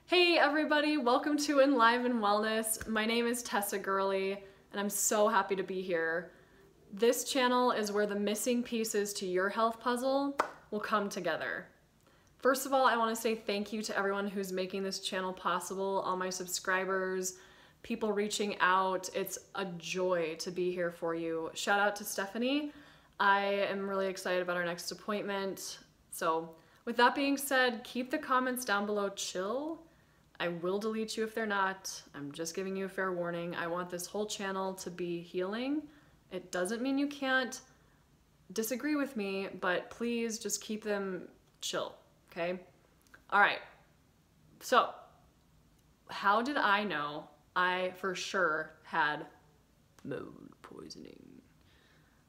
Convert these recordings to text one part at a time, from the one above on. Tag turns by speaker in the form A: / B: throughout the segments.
A: Hey everybody, welcome to Enliven Wellness. My name is Tessa Gurley and I'm so happy to be here. This channel is where the missing pieces to your health puzzle will come together. First of all, I want to say thank you to everyone who's making this channel possible, all my subscribers, people reaching out. It's a joy to be here for you. Shout out to Stephanie. I am really excited about our next appointment. So with that being said, keep the comments down below chill. I will delete you if they're not. I'm just giving you a fair warning. I want this whole channel to be healing. It doesn't mean you can't disagree with me, but please just keep them chill, okay? All right, so how did I know I for sure had mold poisoning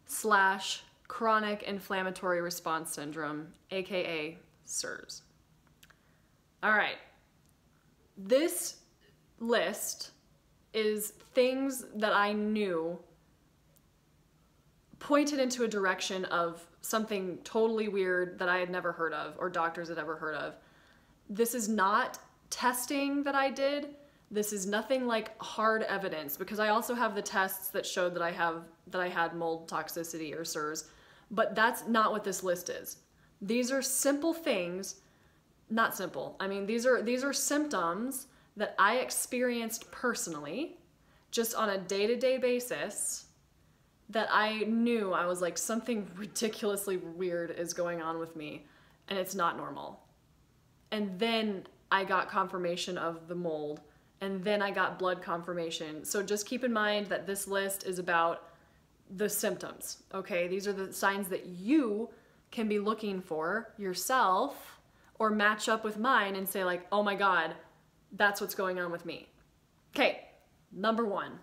A: / chronic inflammatory response syndrome, aka CIRS? All right. This list is things that I knew pointed into a direction of something totally weird that I had never heard of or doctors had ever heard of. This is not testing that I did. This is nothing like hard evidence, because I also have the tests that showed that I had mold toxicity or CIRS, but that's not what this list is. These are simple things. Not simple. I mean, these are symptoms that I experienced personally, just on a day-to-day basis, that I knew I was like, something ridiculously weird is going on with me, and it's not normal. And then I got confirmation of the mold, and then I got blood confirmation. So just keep in mind that this list is about the symptoms, okay? These are the signs that you can be looking for yourself, or match up with mine and say like, oh my God, that's what's going on with me. Okay, number one,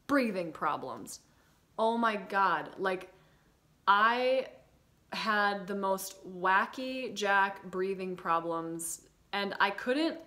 A: breathing problems. Oh my God, like I had the most wacky jack breathing problems and I couldn't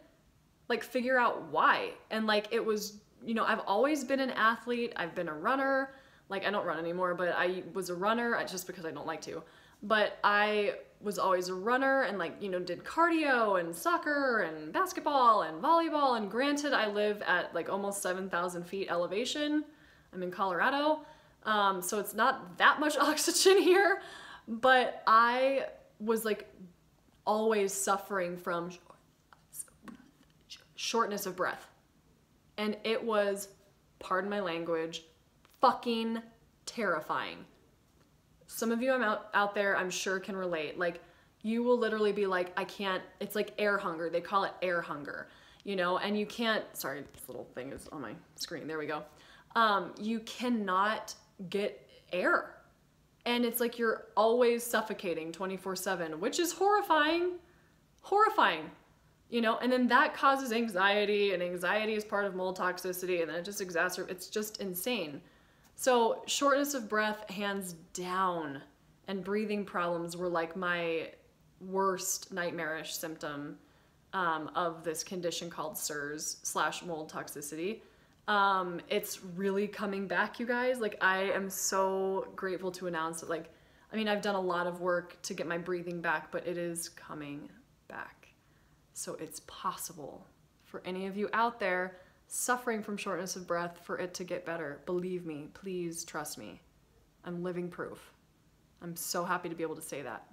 A: like figure out why. And like it was, you know, I've always been an athlete, I've been a runner, like I don't run anymore, but I was a runner just because I don't like to. But I was always a runner and like, you know, did cardio and soccer and basketball and volleyball. And granted, I live at like almost 7,000 feet elevation. I'm in Colorado. So it's not that much oxygen here, but I was like always suffering from shortness of breath. And it was, pardon my language, fucking terrifying. Some of you out there, I'm sure can relate. Like you will literally be like, I can't, it's like air hunger. They call it air hunger, you know, and you can't, sorry, this little thing is on my screen. There we go. You cannot get air. And it's like you're always suffocating 24/7, which is horrifying, you know, and then that causes anxiety, and anxiety is part of mold toxicity, and then it just exacerbates, it's just insane. So shortness of breath, hands down, and breathing problems were like my worst nightmarish symptom of this condition called CIRS / mold toxicity. It's really coming back, you guys. Like I am so grateful to announce that, like, I mean, I've done a lot of work to get my breathing back, but it is coming back. So it's possible for any of you out there suffering from shortness of breath for it to get better. Believe me, please trust me. I'm living proof. I'm so happy to be able to say that.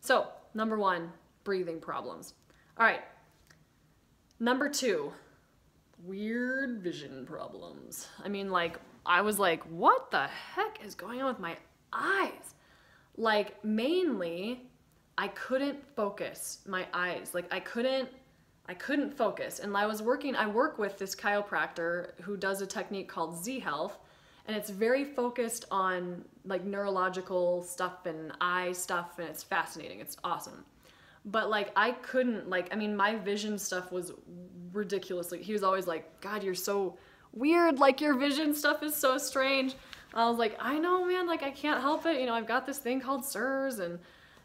A: So, number one, breathing problems. All right. Number two, weird vision problems. I mean, like, I was like, what the heck is going on with my eyes? Like, mainly, I couldn't focus my eyes. Like, I couldn't focus. And I work with this chiropractor who does a technique called Z Health, and it's very focused on like neurological stuff and eye stuff, and it's fascinating. It's awesome. But like I couldn't, like, I mean, my vision stuff was ridiculously, he was always like, God, you're so weird, like your vision stuff is so strange. I was like, I know, man, like I can't help it, you know, I've got this thing called CIRS. And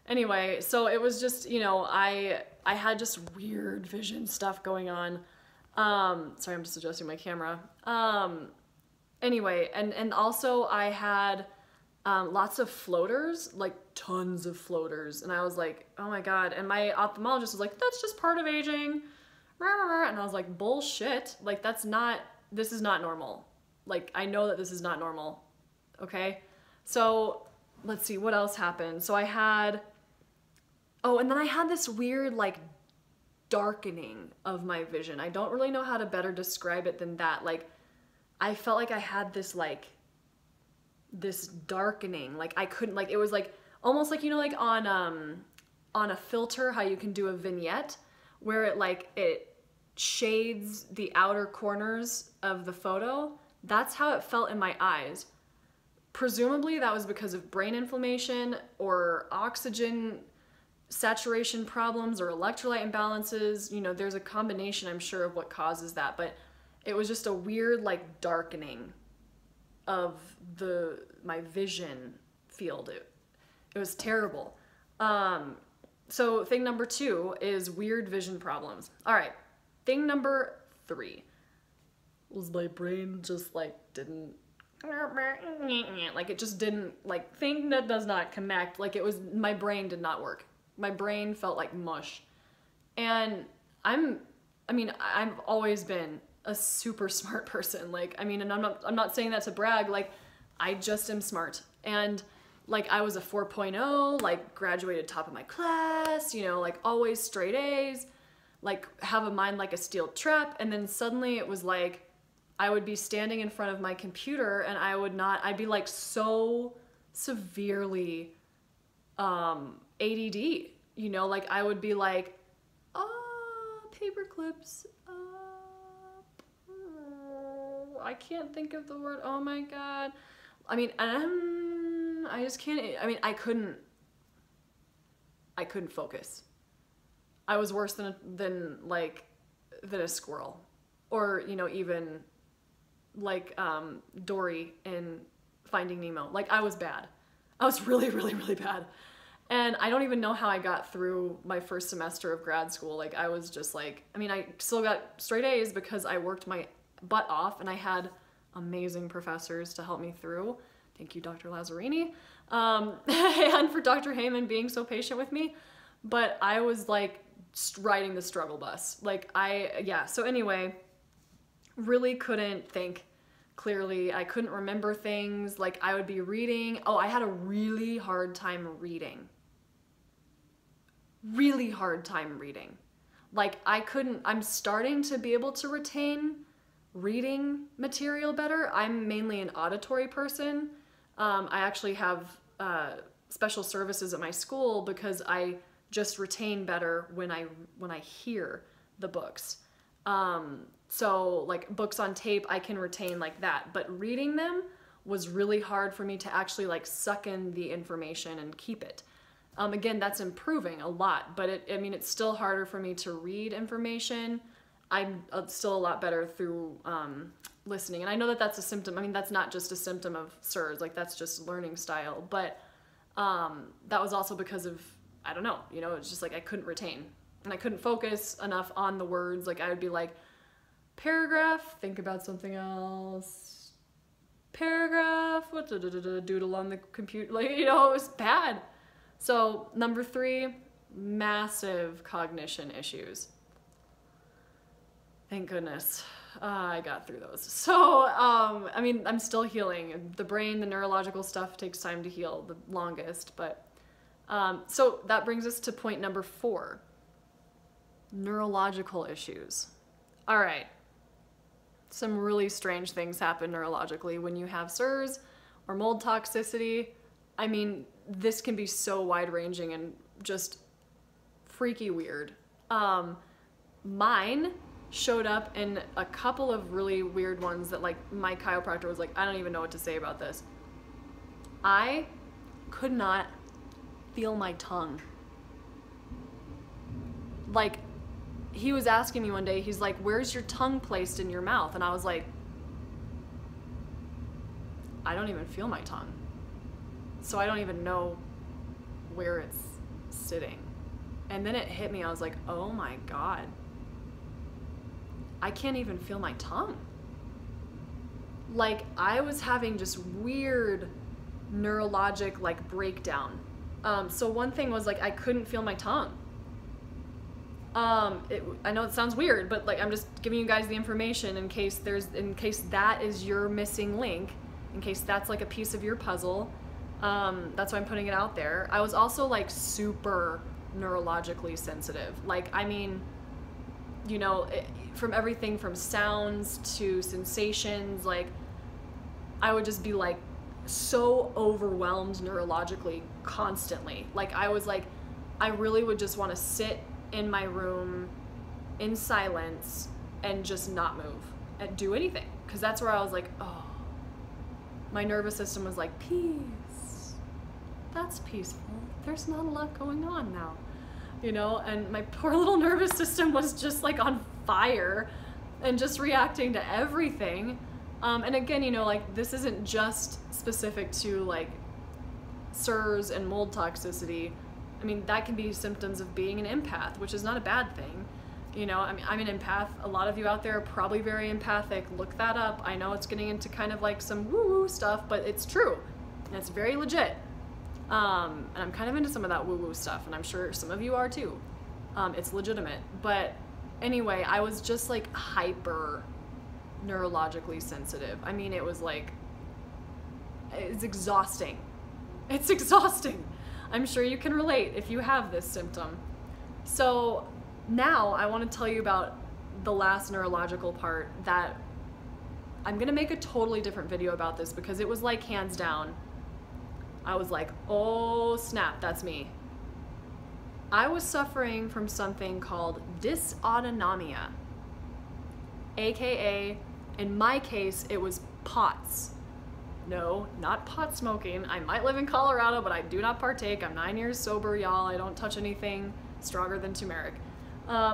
A: anyway, so it was just, you know, I had just weird vision stuff going on. Sorry, I'm just adjusting my camera. Anyway, and also I had lots of floaters, like tons of floaters. And I was like, oh my God. And my ophthalmologist was like, that's just part of aging. And I was like, bullshit. Like, this is not normal. Like, I know that this is not normal. Okay? So, let's see, what else happened? So and then I had this weird, like, darkening of my vision. I don't really know how to better describe it than that. Like, I felt like I had this, like, this darkening. Like, I couldn't, like, it was, like, almost like, you know, like, on a filter, how you can do a vignette, where it shades the outer corners of the photo. That's how it felt in my eyes. Presumably that was because of brain inflammation or oxygen saturation problems or electrolyte imbalances. You know, there's a combination, I'm sure, of what causes that, but it was just a weird, like, darkening of my vision field. It was terrible. So thing number 2 is weird vision problems. All right. Thing number 3 was my brain just, like, didn't, like, it just didn't, like, thing that does not connect. Like, my brain did not work. My brain felt like mush. And I've always been a super smart person. Like, I mean, and I'm not saying that to brag. Like, I just am smart. And, like, I was a 4.0, like, graduated top of my class, you know, like, always straight A's, like, have a mind like a steel trap. And then suddenly it was like, I would be standing in front of my computer and I'd be, like, so severely ADD, you know, like, I would be like, paper clips, I can't think of the word, oh my God. I mean, I just can't, I couldn't focus. I was worse than a squirrel, or, you know, even like Dory in Finding Nemo. Like, I was bad. I was really, really, really bad. And I don't even know how I got through my first semester of grad school. Like, I was just like, I still got straight A's because I worked my butt off and I had amazing professors to help me through. Thank you, Dr. Lazzarini. And for Dr. Heyman being so patient with me. But I was, like, riding the struggle bus. Like, so anyway, really couldn't think clearly. I couldn't remember things. Like, I would be reading. Oh, I had a really hard time reading. Really hard time reading. Like, I'm starting to be able to retain reading material better. I'm mainly an auditory person. I actually have special services at my school because I just retain better when I hear the books. So, like, books on tape, I can retain like that, but reading them was really hard for me to actually, like, suck in the information and keep it. Again, that's improving a lot, but it's still harder for me to read information. I'm still a lot better through listening. And I know that that's a symptom. That's not just a symptom of CIRS, like, that's just learning style, but that was also because of, I don't know, you know, it's just like I couldn't retain and I couldn't focus enough on the words. Like, I would be like, paragraph, think about something else, paragraph, doodle on the computer, like, you know, it was bad. So number 3, massive cognition issues. Thank goodness I got through those. So, I'm still healing. The brain, the neurological stuff takes time to heal, the longest, but, so that brings us to point number 4, neurological issues. All right. Some really strange things happen neurologically when you have CIRS or mold toxicity. This can be so wide-ranging and just freaky weird. Mine showed up in a couple of really weird ones that, like, my chiropractor was like, I don't even know what to say about this. I could not feel my tongue. Like, he was asking me one day, he's like, where's your tongue placed in your mouth? And I was like, I don't even feel my tongue. So I don't even know where it's sitting. And then it hit me, I was like, oh my God. I can't even feel my tongue. Like, I was having just weird neurologic, like, breakdown. So one thing was, like, I couldn't feel my tongue. I know it sounds weird, but like I'm just giving you guys the information in case that is your missing link, in case that's like a piece of your puzzle. That's why I'm putting it out there. I was also like super neurologically sensitive. Like, I mean, you know, from everything from sounds to sensations, like I would just be like so overwhelmed neurologically constantly. Like I was like, I really would just want to sit in my room in silence and just not move and do anything, because that's where I was like, oh, my nervous system was like, peace, that's peaceful, there's not a lot going on now, you know. And my poor little nervous system was just like on fire and just reacting to everything. And again, you know, like this isn't just specific to like CIRS and mold toxicity. I mean, that can be symptoms of being an empath, which is not a bad thing. You know, I mean, I'm an empath. A lot of you out there are probably very empathic. Look that up. I know it's getting into kind of like some woo-woo stuff, but it's true. And it's very legit. And I'm kind of into some of that woo-woo stuff, and I'm sure some of you are too. It's legitimate. But anyway, I was just like hyper neurologically sensitive. I mean, it was like, it's exhausting. It's exhausting. I'm sure you can relate if you have this symptom. So now I want to tell you about the last neurological part that I'm gonna make a totally different video about this, because it was like hands down, I was like, oh snap, that's me. I was suffering from something called dysautonomia, aka in my case it was POTS. No, not pot smoking. I might live in Colorado, but I do not partake. I'm 9 years sober, y'all. I don't touch anything stronger than turmeric.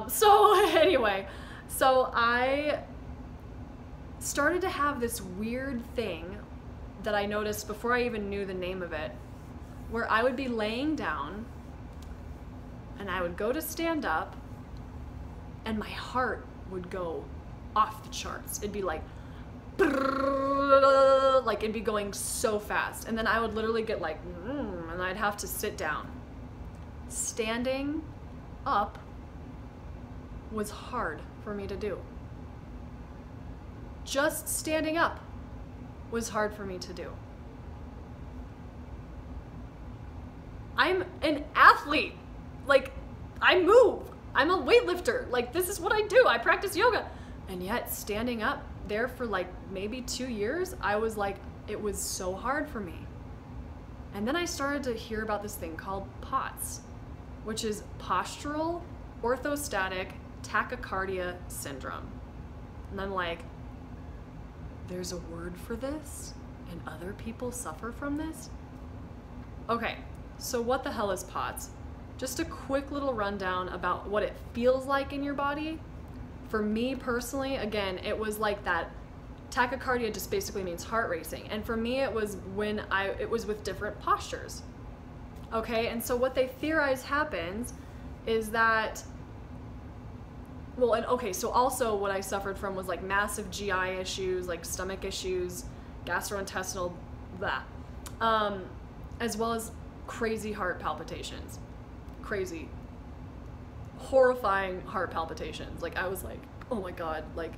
A: So anyway, so I started to have this weird thing that I noticed before I even knew the name of it, where I would be laying down and I would go to stand up and my heart would go off the charts. It'd be like it'd be going so fast, and then I would literally get like and I'd have to sit down. Standing up was hard for me to do. Just standing up was hard for me to do. I'm an athlete. Like, I move. I'm a weightlifter. Like, this is what I do. I practice yoga. And yet standing up there for like maybe 2 years, I was like, it was so hard for me. And then I started to hear about this thing called POTS, which is postural orthostatic tachycardia syndrome. And I'm like, there's a word for this and other people suffer from this? Okay, so what the hell is POTS? Just a quick little rundown about what it feels like in your body. For me personally, again, it was like that. Tachycardia just basically means heart racing. And for me, it was with different postures. Okay, and so what they theorize happens is that, well, and okay, so also what I suffered from was like massive GI issues, like stomach issues, gastrointestinal, blah, as well as crazy heart palpitations. Crazy, horrifying heart palpitations. Like I was like, oh my God, like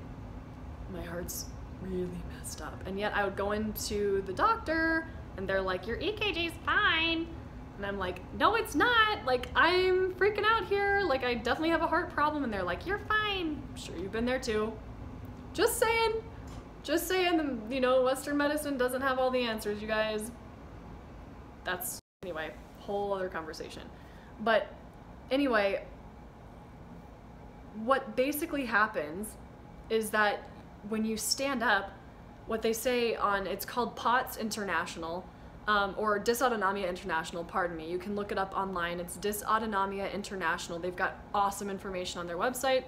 A: my heart's really messed up. And yet I would go into the doctor and they're like, your EKG's fine. And I'm like, no, it's not. Like, I'm freaking out here. Like, I definitely have a heart problem. And they're like, you're fine. I'm sure you've been there too. Just saying. Just saying, you know, Western medicine doesn't have all the answers, you guys. That's, anyway, whole other conversation. But anyway, what basically happens is that when you stand up, what they say on, it's called POTS International, or Dysautonomia International, pardon me. You can look it up online. It's Dysautonomia International. They've got awesome information on their website.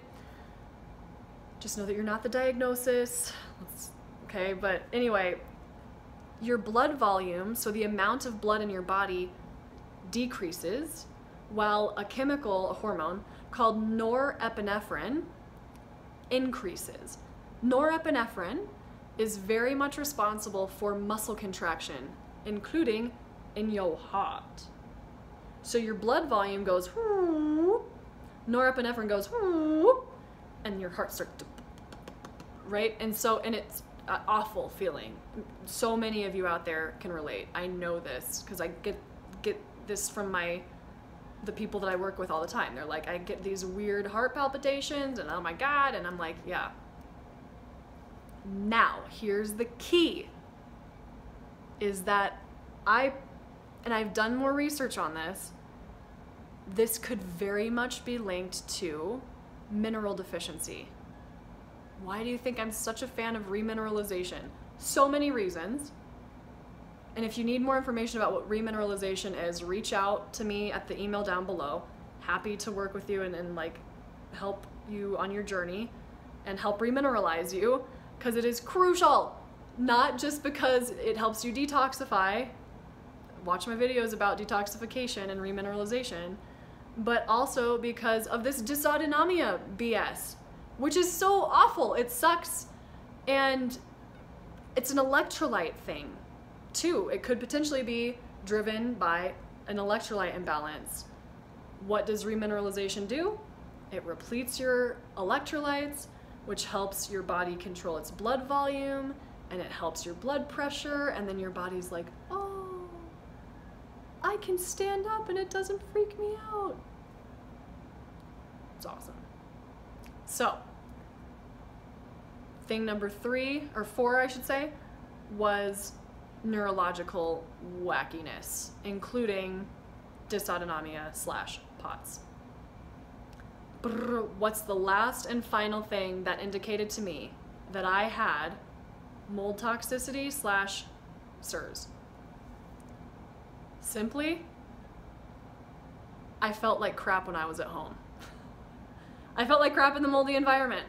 A: Just know that you're not the diagnosis. Okay, but anyway, your blood volume, so the amount of blood in your body, decreases, while a hormone called norepinephrine increases. Norepinephrine is very much responsible for muscle contraction, including in your heart. So your blood volume goes, norepinephrine goes, whoop, and your heart starts to, right? And it's an awful feeling. So many of you out there can relate. I know this because I get this from the people that I work with all the time. They're like, I get these weird heart palpitations and oh my God. And I'm like, yeah. Now, here's the key, is that I've done more research on this. This could very much be linked to mineral deficiency. Why do you think I'm such a fan of remineralization? So many reasons. And if you need more information about what remineralization is, reach out to me at the email down below. Happy to work with you and like help you on your journey and help remineralize you, because it is crucial. Not just because it helps you detoxify, watch my videos about detoxification and remineralization, but also because of this dysautonomia BS, which is so awful. It sucks. And it's an electrolyte thing too. It could potentially be driven by an electrolyte imbalance. What does remineralization do? It repletes your electrolytes, which helps your body control its blood volume, and it helps your blood pressure, and then your body's like, oh, I can stand up and it doesn't freak me out. It's awesome. So, thing number 4, I should say, was neurological wackiness, including dysautonomia / POTS. What's the last and final thing that indicated to me that I had mold toxicity / CIRS? Simply, I felt like crap when I was at home. I felt like crap in the moldy environment,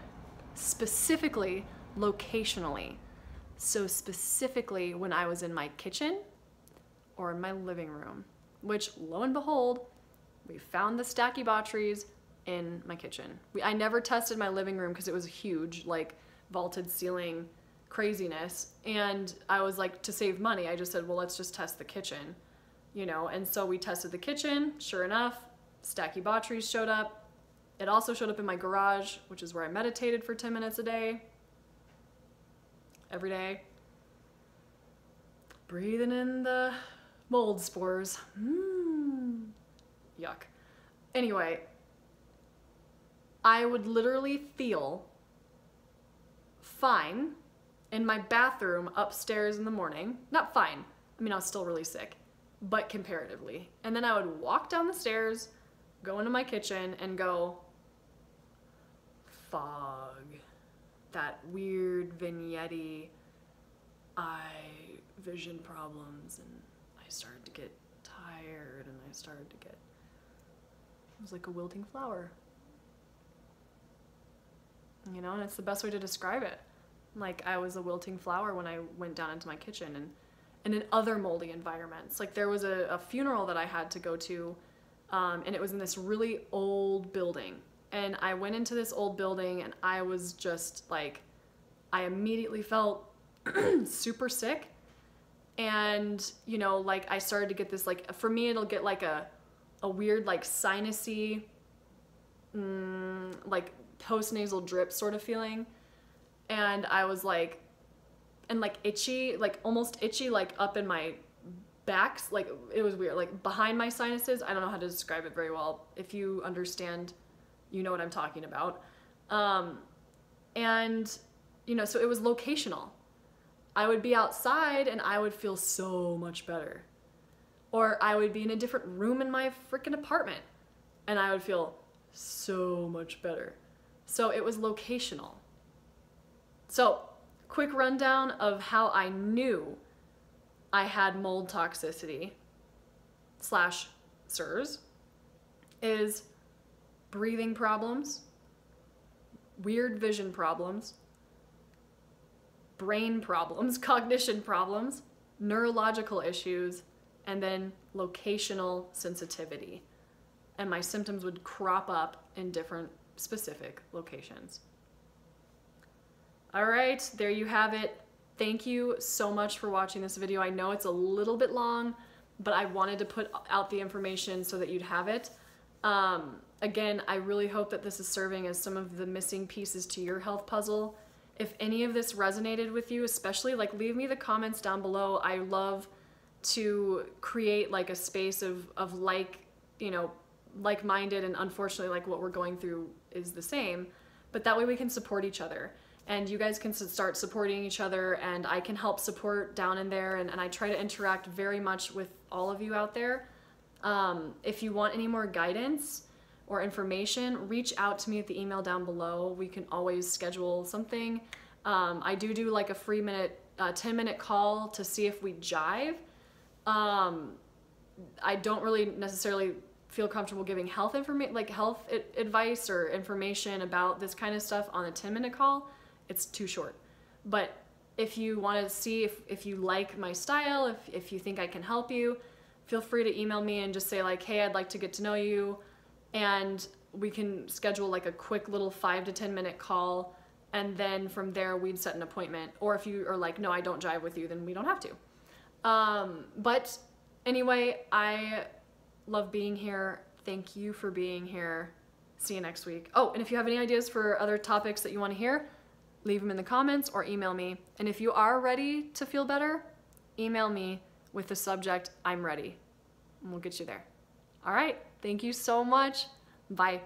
A: specifically locationally. So specifically when I was in my kitchen or in my living room, which lo and behold, we found the Stachybotrys in my kitchen. I never tested my living room because it was huge, like vaulted ceiling craziness. And I was like, to save money, I just said, well, let's just test the kitchen, you know? And so we tested the kitchen. Sure enough, Stachybotrys showed up. It also showed up in my garage, which is where I meditated for 10 minutes a day. Every day. Breathing in the mold spores. Yuck. Anyway, I would literally feel fine in my bathroom upstairs in the morning. Not fine. I mean, I was still really sick, but comparatively. And then I would walk down the stairs, go into my kitchen, and go, fog. That weird vignette-y eye vision problems, and I started to get tired, and I started to get, it was like a wilting flower. You know, and it's the best way to describe it. Like, I was a wilting flower when I went down into my kitchen, and in other moldy environments. Like, there was a funeral that I had to go to, and it was in this really old building. And I went into this old building, and I was just like, I immediately felt super sick. And, you know, like, I started to get this, like, for me, it'll get like a weird, like, sinusy, like, post-nasal drip sort of feeling. And I was like, and like itchy, like almost itchy, like up in my backs. Like, it was weird, like behind my sinuses. I don't know how to describe it very well. If you understand, you know what I'm talking about. And, you know, so it was locational. I would be outside and I would feel so much better. Or I would be in a different room in my freaking apartment and I would feel so much better. So it was locational. So, quick rundown of how I knew I had mold toxicity / CIRS is breathing problems, weird vision problems, brain problems, cognition problems, neurological issues, and then locational sensitivity. And my symptoms would crop up in different specific locations. All right, there you have it. Thank you so much for watching this video. I know it's a little bit long, but I wanted to put out the information so that you'd have it. Again, I really hope that this is serving as some of the missing pieces to your health puzzle. If any of this resonated with you, especially, like, leave me the comments down below. I love to create like a space of like, you know, like-minded, and unfortunately like what we're going through is the same, but that way we can support each other, and you guys can start supporting each other, and I can help support down in there, and I try to interact very much with all of you out there. If you want any more guidance or information, reach out to me at the email down below. We can always schedule something. I do like a free 10-minute call to see if we jive. I don't really necessarily feel comfortable giving health advice or information about this kind of stuff on a 10-minute call. It's too short. But if you want to see if you like my style, if you think I can help you, feel free to email me and just say like, hey, I'd like to get to know you, and we can schedule like a quick little 5 to 10 minute call, and then from there we'd set an appointment. Or if you are like, no, I don't jive with you, then we don't have to. But anyway, I love being here. Thank you for being here. See you next week. Oh, and if you have any ideas for other topics that you want to hear, leave them in the comments or email me. And if you are ready to feel better, email me with the subject, I'm ready, and we'll get you there. All right. Thank you so much. Bye.